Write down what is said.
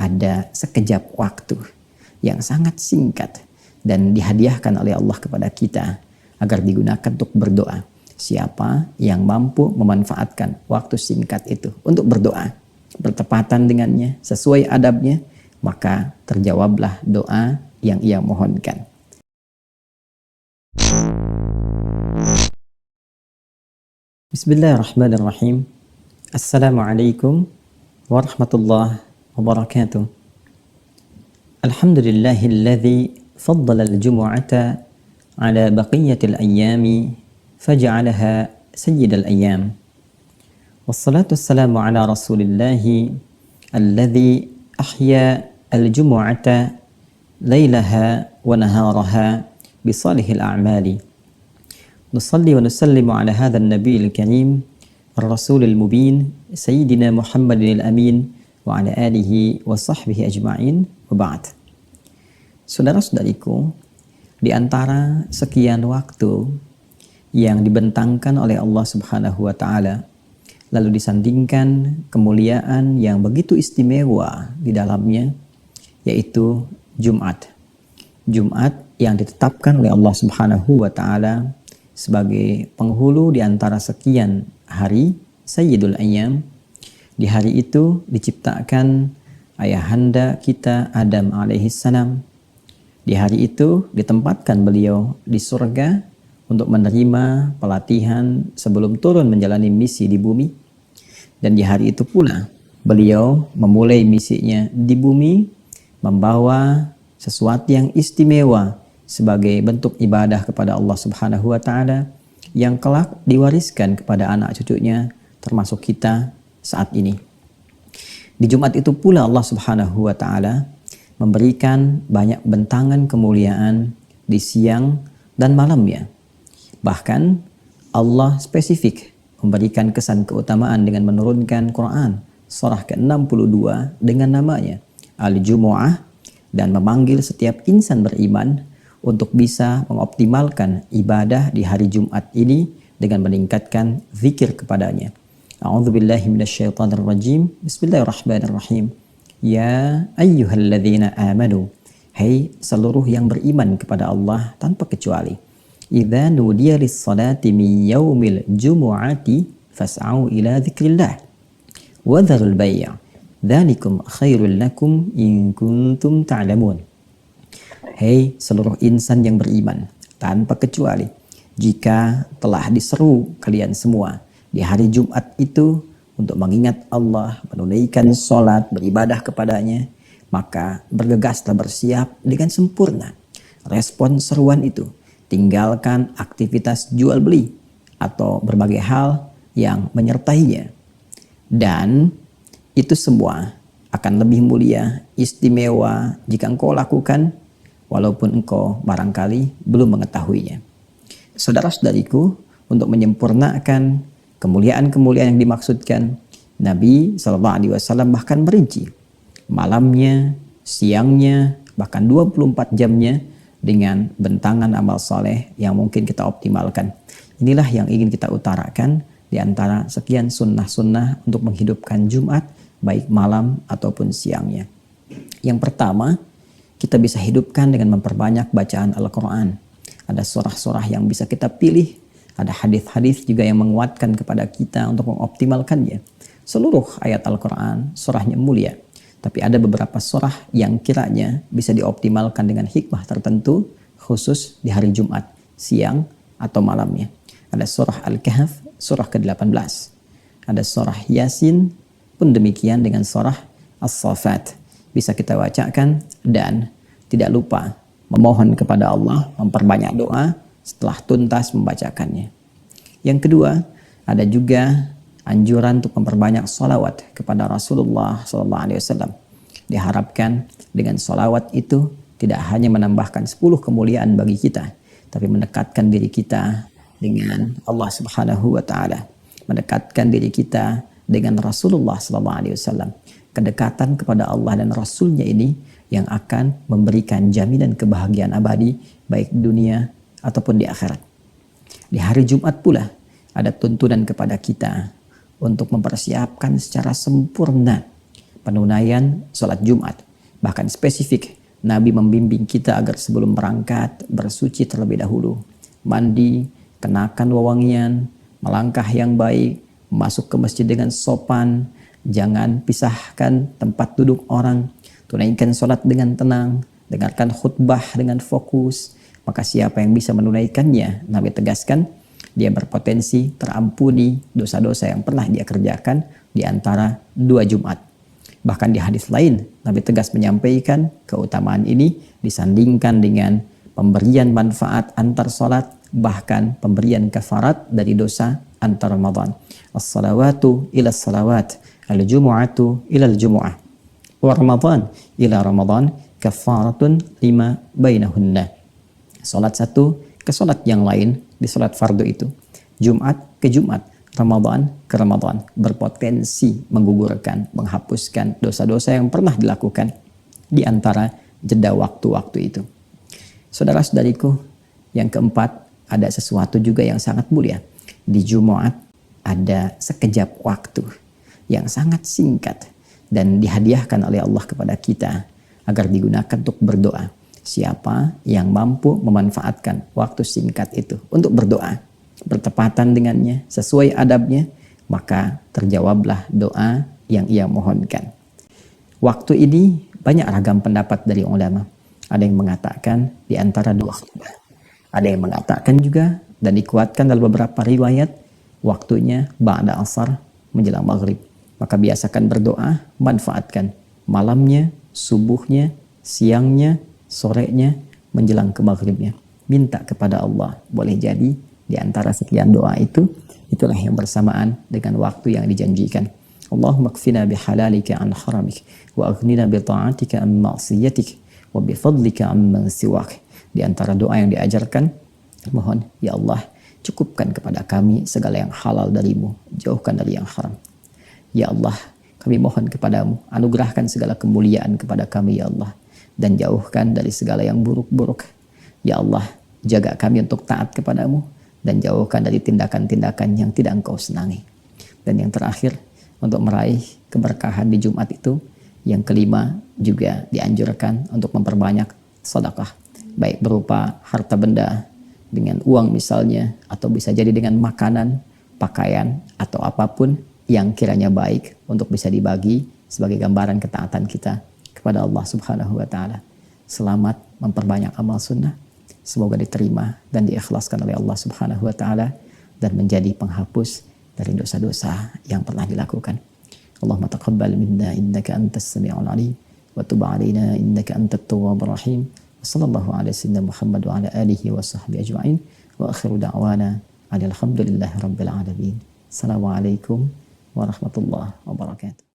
ada sekejap waktu yang sangat singkat dan dihadiahkan oleh Allah kepada kita agar digunakan untuk berdoa. Siapa yang mampu memanfaatkan waktu singkat itu untuk berdoa, bertepatan dengannya, sesuai adabnya, maka terjawablah doa yang ia mohonkan. Bismillahirrahmanirrahim. Assalamualaikum warahmatullahi wabarakatuh. Alhamdulillahilladzi faddala al-jumu'ata ala baqiyatil ayyami faja'alaha sayyidal ayyam. Wassalatu wassalamu ala rasulillahi alladzi ahya al-jumu'ata laylaha wa naharaha bisalihil a'mali. Nusalli wa nusallimu ala hadha an-nabiyil karim ar-rasulil mubin sayyidina Muhammadin al-amin wa ala alihi wa sahbihi ajma'in wa ba'd. Saudara-saudariku, di antara sekian waktu yang dibentangkan oleh Allah Subhanahu wa taala, lalu disandingkan kemuliaan yang begitu istimewa di dalamnya, yaitu Jumat. Jumat yang ditetapkan oleh Allah Subhanahu wa taala sebagai penghulu di antara sekian hari, Sayyidul Ayyam. Di hari itu diciptakan ayahanda kita Adam alaihissalam. Di hari itu ditempatkan beliau di surga untuk menerima pelatihan sebelum turun menjalani misi di bumi. Dan di hari itu pula beliau memulai misinya di bumi, membawa sesuatu yang istimewa sebagai bentuk ibadah kepada Allah Subhanahu wa taala yang kelak diwariskan kepada anak cucunya termasuk kita saat ini. Di Jumat itu pula Allah Subhanahu wa taala memberikan banyak bentangan kemuliaan di siang dan malamnya. Bahkan Allah spesifik memberikan kesan keutamaan dengan menurunkan Quran surah ke-62 dengan namanya Al-Jumu'ah dan memanggil setiap insan beriman untuk bisa mengoptimalkan ibadah di hari Jumat ini dengan meningkatkan zikir kepadanya. A'udzubillahi minasyaitonirrajim. Bismillahirrahmanirrahim. Ya ayyuhalladzina amanu, hai seluruh yang beriman kepada Allah tanpa kecuali. Idza nudiya lis-salati min yaumil jumu'ati fas'au ila dzikrillah wa dzarul bai'. Dzalikum khairul lakum in kuntum ta'lamun. Hei seluruh insan yang beriman tanpa kecuali, jika telah diseru kalian semua di hari Jumat itu untuk mengingat Allah, menunaikan sholat, beribadah kepadanya, maka bergegaslah bersiap dengan sempurna. Respon seruan itu, tinggalkan aktivitas jual beli atau berbagai hal yang menyertainya. Dan itu semua akan lebih mulia, istimewa jika engkau lakukan walaupun engkau barangkali belum mengetahuinya. Saudara-saudariku, untuk menyempurnakan kemuliaan-kemuliaan yang dimaksudkan, Nabi SAW bahkan merinci malamnya, siangnya, bahkan 24 jamnya dengan bentangan amal soleh yang mungkin kita optimalkan. Inilah yang ingin kita utarakan di antara sekian sunnah-sunnah untuk menghidupkan Jumat, baik malam ataupun siangnya. Yang pertama, kita bisa hidupkan dengan memperbanyak bacaan Al-Quran. Ada surah-surah yang bisa kita pilih, ada hadis-hadis juga yang menguatkan kepada kita untuk mengoptimalkannya. Seluruh ayat Al-Quran, surahnya mulia. Tapi ada beberapa surah yang kiranya bisa dioptimalkan dengan hikmah tertentu, khusus di hari Jumat, siang atau malamnya. Ada surah Al-Kahf, surah ke-18. Ada surah Yasin, pun demikian dengan surah As-Saffat. Bisa kita bacakan dan tidak lupa memohon kepada Allah, memperbanyak doa setelah tuntas membacakannya. Yang kedua, ada juga anjuran untuk memperbanyak salawat kepada Rasulullah SAW. Diharapkan dengan salawat itu tidak hanya menambahkan 10 kemuliaan bagi kita, tapi mendekatkan diri kita dengan Allah Subhanahu wa taala, mendekatkan diri kita dengan Rasulullah SAW. Kedekatan kepada Allah dan Rasulnya ini yang akan memberikan jaminan kebahagiaan abadi baik dunia ataupun di akhirat. Di hari Jumat pula ada tuntunan kepada kita untuk mempersiapkan secara sempurna, penunaian sholat Jumat. Bahkan spesifik, Nabi membimbing kita agar sebelum berangkat bersuci terlebih dahulu. Mandi, kenakan wewangian, melangkah yang baik, masuk ke masjid dengan sopan, jangan pisahkan tempat duduk orang, tunaikan sholat dengan tenang, dengarkan khutbah dengan fokus. Maka siapa yang bisa menunaikannya, Nabi tegaskan, dia berpotensi terampuni dosa-dosa yang pernah dia kerjakan di antara 2 Jumat. Bahkan di hadis lain, Nabi tegas menyampaikan keutamaan ini disandingkan dengan pemberian manfaat antar sholat, bahkan pemberian kafarat dari dosa antar Ramadan. As-salawatu ila salawat, al-jumu'atu ila al-jumu'ah, wa Ramadan ila Ramadan, kafaratun lima bainahunna. Salat satu ke salat yang lain di salat fardu itu, Jumat ke Jumat, Ramadan ke Ramadan, berpotensi menggugurkan, menghapuskan dosa-dosa yang pernah dilakukan di antara jeda waktu-waktu itu. Saudara-saudariku, yang keempat, ada sesuatu juga yang sangat mulia. Di Jumat ada sekejap waktu yang sangat singkat dan dihadiahkan oleh Allah kepada kita agar digunakan untuk berdoa. Siapa yang mampu memanfaatkan waktu singkat itu untuk berdoa, bertepatan dengannya, sesuai adabnya, maka terjawablah doa yang ia mohonkan. Waktu ini banyak ragam pendapat dari ulama. Ada yang mengatakan di antara 2 khutbah. Ada yang mengatakan juga dan dikuatkan dalam beberapa riwayat waktunya ba'da asar menjelang maghrib. Maka biasakan berdoa, manfaatkan malamnya, subuhnya, siangnya, sorenya, menjelang ke maghribnya. Minta kepada Allah. Boleh jadi di antara sekian doa itu, itulah yang bersamaan dengan waktu yang dijanjikan. Allahumma kfina bihalalika an haramik, wa aghnina bi ta'atika an ma'siyatik, wa bi fadlika amman siwak. Di antara doa yang diajarkan, mohon, ya Allah, cukupkan kepada kami segala yang halal darimu, jauhkan dari yang haram. Ya Allah, kami mohon kepadamu, anugerahkan segala kemuliaan kepada kami, ya Allah, dan jauhkan dari segala yang buruk-buruk. Ya Allah, jaga kami untuk taat kepadamu, dan jauhkan dari tindakan-tindakan yang tidak Engkau senangi. Dan yang terakhir, untuk meraih keberkahan di Jumat itu, yang kelima juga dianjurkan untuk memperbanyak sedekah, baik berupa harta benda, dengan uang misalnya, atau bisa jadi dengan makanan, pakaian, atau apapun yang kiranya baik untuk bisa dibagi sebagai gambaran ketaatan kita kepada Allah Subhanahu wa Ta'ala. Selamat memperbanyak amal sunnah, semoga diterima dan diikhlaskan oleh Allah Subhanahu wa Ta'ala dan menjadi penghapus dari dosa-dosa yang pernah dilakukan. Allahumma taqabbal minna innaka antas sami'ul alim wa tub 'alaina innaka antat tawwabur rahim. Sallallahu ala sayyidina Muhammad wa ala alihi wa sahbihi ajma'in, wa akhiru da'wana alhamdulillahi rabbil alamin. Assalamualaikum warahmatullahi wabarakatuh.